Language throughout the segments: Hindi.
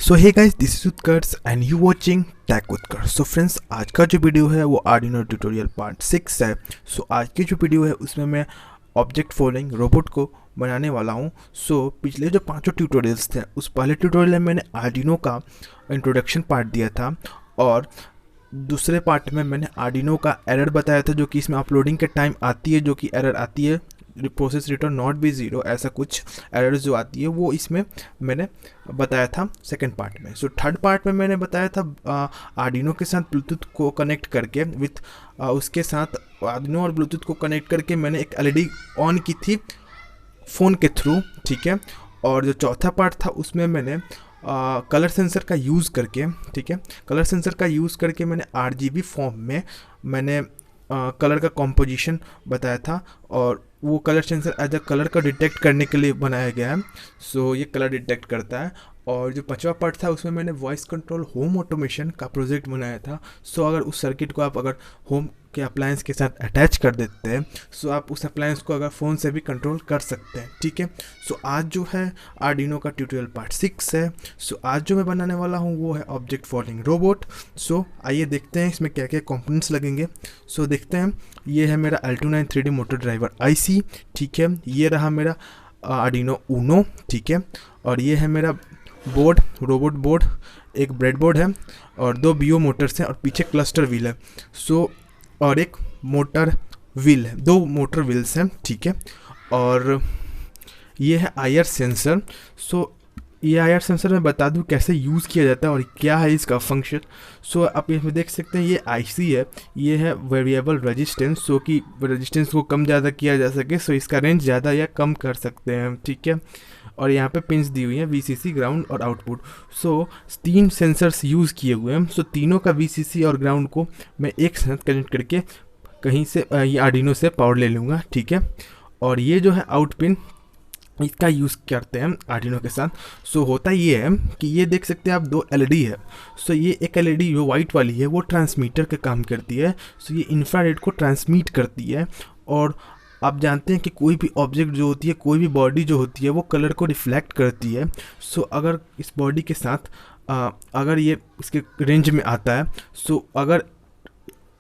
So hey guys, this is Utkarsh and you watching tech Utkarsh. So friends, आज का जो वीडियो है वो आर्डिनो ट्यूटोरियल पार्ट 6 है। सो आज की जो वीडियो है उसमें मैं ऑब्जेक्ट फॉलोइंग रोबोट को बनाने वाला हूँ। सो पिछले जो 5 ट्यूटोरियल्स थे उस पहले ट्यूटोरियल में मैंने आर्डिनो का इंट्रोडक्शन पार्ट दिया था और दूसरे पार्ट में मैंने आर्डिनो का एरर बताया था जो कि इसमें अपलोडिंग के टाइम आती है, जो कि एरर आती है process return not be zero, ऐसा कुछ एरर जो आती है वो इसमें मैंने बताया था सेकंड पार्ट में। सो थर्ड पार्ट में मैंने बताया था आर्डिनो के साथ ब्लूटूथ को कनेक्ट करके उसके साथ आर्डिनो और ब्लूटूथ को कनेक्ट करके मैंने एक एलईडी ऑन की थी फ़ोन के थ्रू, ठीक है। और जो चौथा पार्ट था उसमें मैंने कलर सेंसर का यूज़ करके, ठीक है, कलर सेंसर का यूज़ करके मैंने आरजीबी फॉर्म में मैंने कलर का कॉम्पोजिशन बताया था और वो colour sensor as a colour का डिटेक्ट करने के लिए बनाया गया है। सो ये कलर डिटेक्ट करता है। और जो 5वां पार्ट था उसमें मैंने वॉइस कंट्रोल होम ऑटोमेशन का प्रोजेक्ट बनाया था। सो अगर उस सर्किट को आप अगर होम के अप्लायंस के साथ अटैच कर देते हैं सो आप उस अप्लायंस को अगर फ़ोन से भी कंट्रोल कर सकते हैं, ठीक है। सो आज जो है आर्डिनो का ट्यूटोरियल पार्ट 6 है। सो आज जो मैं बनाने वाला हूँ वो है ऑब्जेक्ट फॉलोइंग रोबोट। सो आइए देखते हैं इसमें क्या क्या कंपोनेंट्स लगेंगे। सो देखते हैं, ये है मेरा L29 3D motor driver IC, ठीक है। ये रहा मेरा आर्डिनो ऊनो, ठीक है। और ये है मेरा बोर्ड, रोबोट बोर्ड, एक ब्रेड बोर्ड है और 2 BO मोटर्स हैं और पीछे क्लस्टर व्हील है। सो और एक मोटर व्हील है, 2 मोटर व्हील्स हैं, ठीक है। और ये है IR सेंसर। सो ये IR सेंसर मैं बता दूं कैसे यूज़ किया जाता है और क्या है इसका फंक्शन। सो आप इसमें देख सकते हैं ये IC है, ये है वेरिएबल रेजिस्टेंस, सो कि रेजिस्टेंस को कम ज़्यादा किया जा सके, सो इसका रेंज ज़्यादा या कम कर सकते हैं, ठीक है। और यहाँ पे पिंस दी हुई है VCC, ग्राउंड और आउटपुट। सो 3 सेंसर्स यूज़ किए हुए हैं। सो तीनों का VCC और ग्राउंड को मैं एक साथ कनेक्ट करके कहीं से ये आर्डिनो से पावर ले लूँगा, ठीक है। और ये जो है आउट पिन, इसका यूज़ करते हैं आर्डिनो के साथ। सो होता ये है कि ये देख सकते हैं आप 2 LED है। सो ये एक LED जो वाइट वाली है वो ट्रांसमीटर का काम करती है। सो ये इंफ्रारेड को ट्रांसमिट करती है और आप जानते हैं कि कोई भी ऑब्जेक्ट जो होती है, कोई भी बॉडी जो होती है वो कलर को रिफ्लेक्ट करती है। सो अगर इस बॉडी के साथ अगर ये इसके रेंज में आता है, सो अगर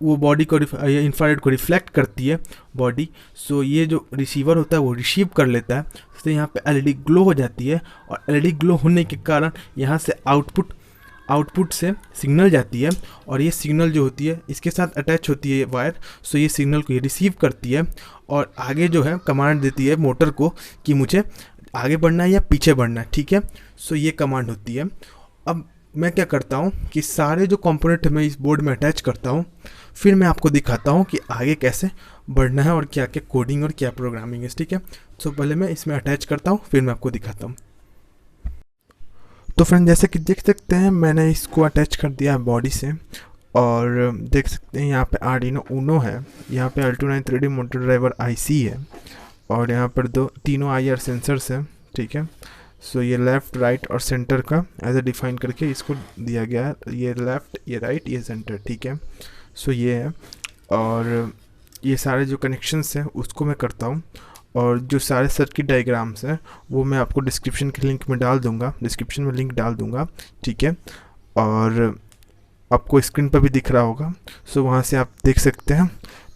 वो बॉडी को इंफ्रारेड को रिफ्लेक्ट करती है बॉडी, सो ये जो रिसीवर होता है वो रिसीव कर लेता है। तो यहाँ पे LED ग्लो हो जाती है और LED ग्लो होने के कारण यहाँ से आउटपुट से सिग्नल जाती है और ये सिग्नल जो होती है इसके साथ अटैच होती है वायर। सो ये सिग्नल को ये रिसीव करती है और आगे जो है कमांड देती है मोटर को कि मुझे आगे बढ़ना है या पीछे बढ़ना है, ठीक है। सो ये कमांड होती है। अब मैं क्या करता हूँ कि सारे जो कंपोनेंट मैं इस बोर्ड में अटैच करता हूँ, फिर मैं आपको दिखाता हूँ कि आगे कैसे बढ़ना है और क्या क्या कोडिंग और क्या प्रोग्रामिंग है, ठीक है। सो पहले मैं इसमें अटैच करता हूँ, फिर मैं आपको दिखाता हूँ। तो फ्रेंड, जैसे कि देख सकते हैं मैंने इसको अटैच कर दिया है बॉडी से और देख सकते हैं यहाँ पे आर्डिनो ऊनो है, यहाँ पे L29 3D motor driver IC है और यहाँ पर तीनों IR सेंसर्स हैं, ठीक है। सो ये लेफ़्ट, राइट और सेंटर का एज ए डिफाइन करके इसको दिया गया है, ये लेफ़्ट, ये राइट, ये सेंटर, ठीक है। सो ये है और ये सारे जो कनेक्शंस हैं उसको मैं करता हूँ और जो सारे सर्किट डायग्राम्स हैं वो मैं आपको डिस्क्रिप्शन के लिंक में डाल दूँगा, डिस्क्रिप्शन में लिंक डाल दूँगा, ठीक है। और आपको स्क्रीन पर भी दिख रहा होगा, सो वहाँ से आप देख सकते हैं।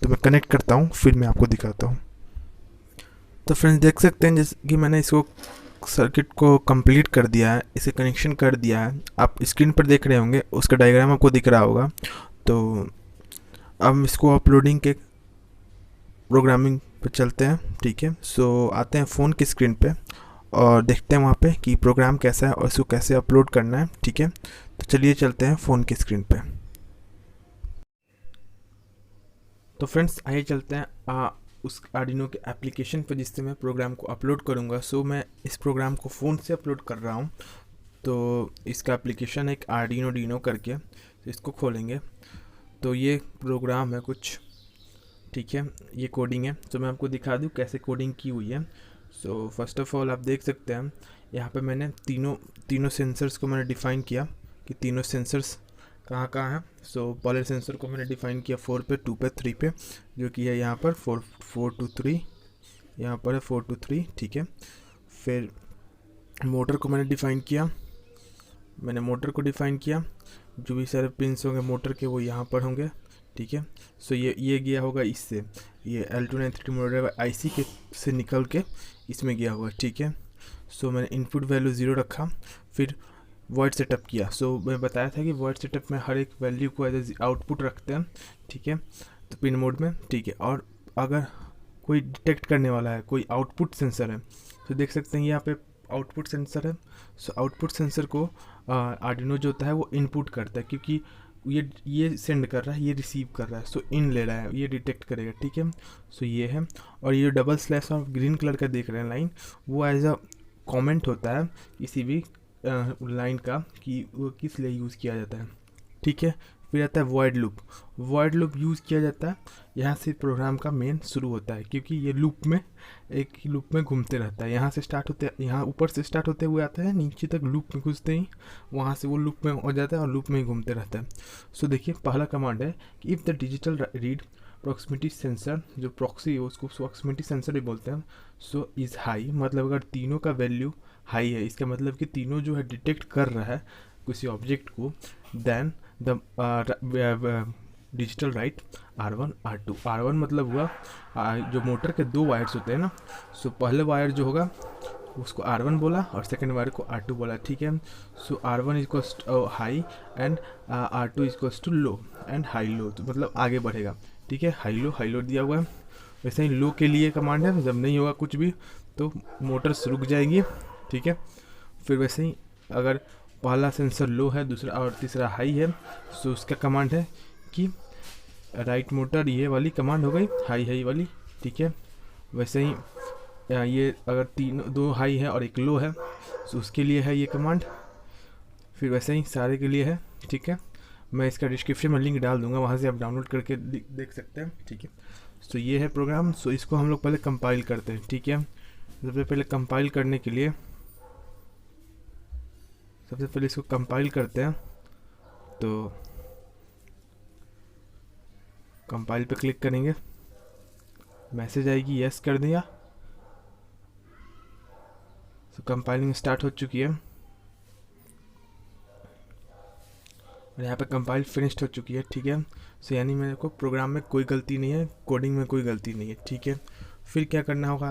तो मैं कनेक्ट करता हूँ, फिर मैं आपको दिखाता हूँ। तो फ्रेंड्स, देख सकते हैं जैसे कि मैंने इसको सर्किट को कंप्लीट कर दिया है, इसे कनेक्शन कर दिया है। आप स्क्रीन पर देख रहे होंगे, उसका डायग्राम आपको दिख रहा होगा। तो अब इसको अपलोडिंग के प्रोग्रामिंग पे चलते हैं, ठीक है। सो आते हैं फ़ोन की स्क्रीन पे और देखते हैं वहाँ पे कि प्रोग्राम कैसा है और इसको कैसे अपलोड करना है, ठीक है। तो चलिए चलते हैं फ़ोन की स्क्रीन पे। तो फ्रेंड्स, आइए चलते हैं उस आर्डिनो के एप्लीकेशन पर जिससे मैं प्रोग्राम को अपलोड करूँगा। सो मैं इस प्रोग्राम को फ़ोन से अपलोड कर रहा हूँ। तो इसका एप्लीकेशन है एक आर्डिनो डीनो करके, तो इसको खोलेंगे तो ये प्रोग्राम है कुछ, ठीक है। ये कोडिंग है, तो मैं आपको दिखा दूँ कैसे कोडिंग की हुई है। सो फर्स्ट ऑफ ऑल आप देख सकते हैं यहाँ पे मैंने तीनों सेंसर्स को मैंने डिफ़ाइन किया कि तीनों सेंसर्स कहाँ कहाँ हैं। सो पहले सेंसर को मैंने डिफ़ाइन किया 4 पे, 2 पे, 3 पे, जो कि है यहाँ पर 4 to 3, यहाँ पर है 4 to 3, ठीक है। फिर मोटर को मैंने डिफ़ाइन किया मैंने मोटर को डिफाइन किया, जो भी सारे पिंस होंगे मोटर के वो यहाँ पर होंगे, ठीक है। सो ये गया होगा इससे, ये L293 मोटर IC के से निकल के इसमें गया होगा, ठीक है। सो मैंने इनपुट वैल्यू 0 रखा, फिर वॉइड सेटअप किया। सो मैं बताया था कि वॉइड सेटअप में हर एक वैल्यू को एज आउटपुट रखते हैं, ठीक है, तो पिन मोड में, ठीक है। और अगर कोई डिटेक्ट करने वाला है, कोई आउटपुट सेंसर है, तो देख सकते हैं यहाँ पे आउटपुट सेंसर है। सो आउटपुट सेंसर को आर्डिनो जो होता है वो इनपुट करता है, क्योंकि ये सेंड कर रहा है, ये रिसीव कर रहा है, सो इन ले रहा है, ये डिटेक्ट करेगा, ठीक है। सो ये है, और ये डबल स्लैश और ग्रीन कलर का देख रहे हैं लाइन, वो एज अ कमेंट होता है किसी भी लाइन का कि वो किस लिए यूज़ किया जाता है, ठीक है। फिर आता है void loop. Void loop use किया जाता है, यहाँ से प्रोग्राम का मेन शुरू होता है, क्योंकि ये लूप में एक ही लूप में घूमते रहता है। यहाँ से स्टार्ट होते, यहाँ ऊपर से स्टार्ट होते हुए आता है, नीचे तक लूप में घुसते ही वहाँ से वो लूप में हो जाता है और लूप में ही घूमते रहता है। सो देखिए पहला कमांड है कि if the digital read proximity sensor, जो प्रॉक्सी है उसको प्रॉक्सिमिटी सेंसर भी बोलते हैं, सो इज़ हाई, मतलब अगर तीनों का वैल्यू हाई है, इसका मतलब कि तीनों जो है डिटेक्ट कर रहा है किसी ऑब्जेक्ट को, then the digital right R1 R2। R1 मतलब हुआ जो मोटर के 2 वायर्स होते हैं ना, सो पहले वायर जो होगा उसको R1 बोला और सेकेंड वायर को R2 बोला, ठीक है। So R1 equals high and R2 equals to low and high low, तो मतलब आगे बढ़ेगा, ठीक है। हाई लो दिया हुआ है। वैसे ही लो के लिए कमांड है, जब नहीं होगा कुछ भी तो मोटर्स रुक जाएंगी, ठीक है। फिर वैसे ही अगर पहला सेंसर लो है, दूसरा और तीसरा हाई है, सो उसका कमांड है कि राइट मोटर, ये वाली कमांड हो गई हाई वाली, ठीक है। वैसे ही ये अगर दो हाई है और एक लो है, सो उसके लिए है ये कमांड। फिर वैसे ही सारे के लिए है, ठीक है। मैं इसका डिस्क्रिप्शन में लिंक डाल दूंगा, वहाँ से आप डाउनलोड करके देख सकते हैं, ठीक है। सो ये है प्रोग्राम। सो इसको हम लोग पहले कंपाइल करते हैं, ठीक है। सबसे पहले कंपाइल करने के लिए सबसे पहले इसको कंपाइल करते हैं, तो कंपाइल पे क्लिक करेंगे, मैसेज आएगी यस कर दिया। सो कंपाइलिंग स्टार्ट हो चुकी है और यहाँ पे कंपाइल फिनिश्ड हो चुकी है, ठीक है। सो यानी मेरे को प्रोग्राम में कोई गलती नहीं है, कोडिंग में कोई गलती नहीं है, ठीक है। फिर क्या करना होगा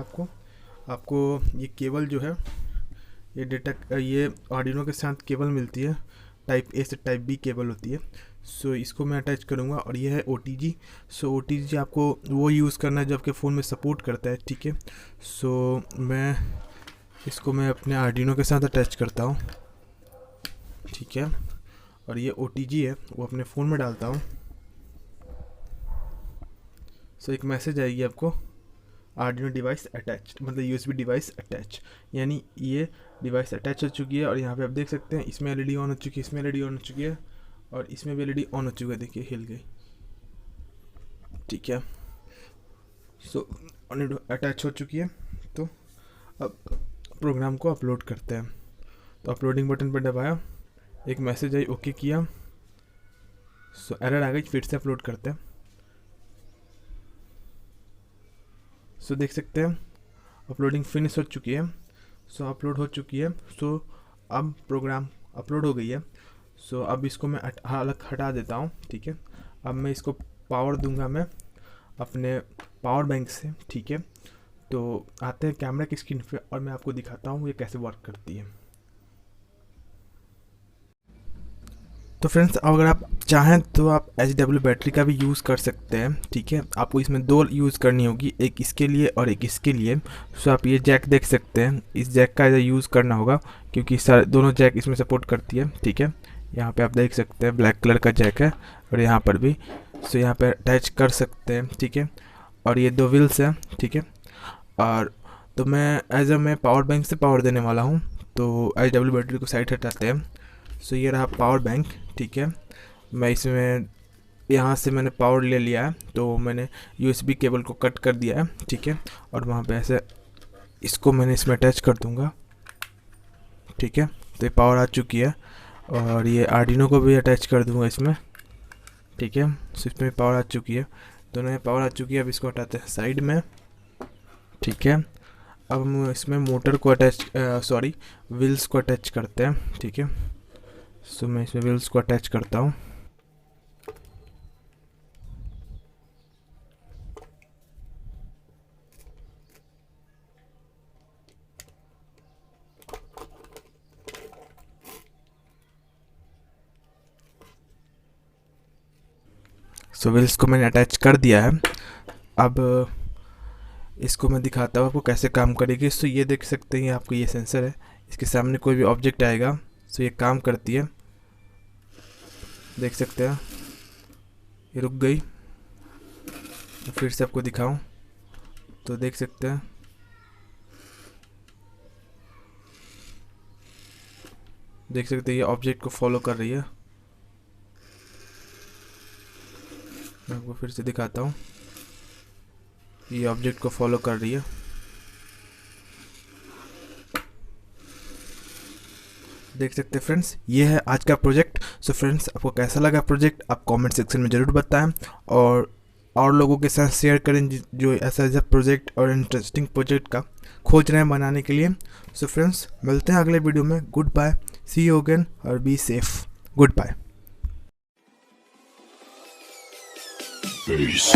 आपको ये केबल जो है, ये आर्डिनो के साथ केबल मिलती है, टाइप A से टाइप B केबल होती है। सो इसको मैं अटैच करूँगा और ये है OTG। सो OTG आपको वो यूज़ करना है जो आपके फ़ोन में सपोर्ट करता है, ठीक है। सो इसको मैं अपने आर्डिनो के साथ अटैच करता हूँ, ठीक है। और ये OTG है वो अपने फ़ोन में डालता हूँ। सो एक मैसेज आएगी आपको, आर्डिनो डिवाइस अटैच, मतलब USB डिवाइस अटैच, यानी ये डिवाइस अटैच हो चुकी है। और यहाँ पे आप देख सकते हैं इसमें LED ऑन हो चुकी है, इसमें LED ऑन हो चुकी है और इसमें भी LED ऑन हो चुका है, देखिए हिल गई, ठीक है। सो अटैच हो चुकी है। तो अब प्रोग्राम को अपलोड करते हैं, तो अपलोडिंग बटन पर दबाया, एक मैसेज आई, ओके किया। सो एरर आ गई, फिर से अपलोड करते हैं। सो देख सकते हैं अपलोडिंग फिनिश हो चुकी है। सो अपलोड हो चुकी है। सो अब प्रोग्राम अपलोड हो गई है। सो अब इसको मैं अलग हटा देता हूँ, ठीक है। अब मैं इसको पावर दूंगा मैं अपने पावर बैंक से, ठीक है। तो आते हैं कैमरा की स्क्रीन पे और मैं आपको दिखाता हूँ ये कैसे वर्क करती है। तो फ्रेंड्स अगर आप चाहें तो आप HW बैटरी का भी यूज़ कर सकते हैं, ठीक है। आपको इसमें 2 यूज़ करनी होगी, एक इसके लिए और एक इसके लिए। सो आप ये जैक देख सकते हैं, इस जैक का यूज़ करना होगा क्योंकि दोनों जैक इसमें सपोर्ट करती है, ठीक है। यहाँ पे आप देख सकते हैं ब्लैक कलर का जैक है और यहाँ पर भी। सो यहाँ पे अटैच कर सकते हैं, ठीक है। और ये 2 व्हील्स हैं, ठीक है। और तो मैं पावर बैंक से पावर देने वाला हूँ, तो HW बैटरी को साइड हटाते हैं। सो ये रहा पावर बैंक, ठीक है। मैं इसमें यहाँ से मैंने पावर ले लिया है, तो मैंने USB केबल को कट कर दिया है, ठीक है। और वहाँ पे ऐसे इसको मैंने इसमें अटैच कर दूँगा, ठीक है। तो ये पावर आ चुकी है और ये आर्डिनो को भी अटैच कर दूँगा इसमें, ठीक है। सो इसमें पावर आ चुकी है, दोनों में पावर आ चुकी है। अब इसको हटाते हैं साइड में, ठीक है। अब हम इसमें मोटर को व्हील्स को अटैच करते हैं, ठीक है। सो मैं इसमें व्हील्स को अटैच करता हूँ। सो व्हील्स को मैंने अटैच कर दिया है। अब इसको मैं दिखाता हूँ आपको कैसे काम करेगी। सो ये देख सकते हैं, आपको ये सेंसर है, इसके सामने कोई भी ऑब्जेक्ट आएगा सो ये काम करती है। देख सकते हैं ये रुक गई। फिर से आपको दिखाऊं तो देख सकते हैं ये ऑब्जेक्ट को फॉलो कर रही है। मैं आपको फिर से दिखाता हूँ, ये ऑब्जेक्ट को फॉलो कर रही है। देख सकते हैं फ्रेंड्स, ये है आज का प्रोजेक्ट। सो फ्रेंड्स, आपको कैसा लगा प्रोजेक्ट आप कमेंट सेक्शन में ज़रूर बताएं और लोगों के साथ शेयर करें जो ऐसा प्रोजेक्ट और इंटरेस्टिंग प्रोजेक्ट का खोज रहे हैं बनाने के लिए। सो फ्रेंड्स, मिलते हैं अगले वीडियो में। Good bye, see you again और be safe. Good bye. Peace.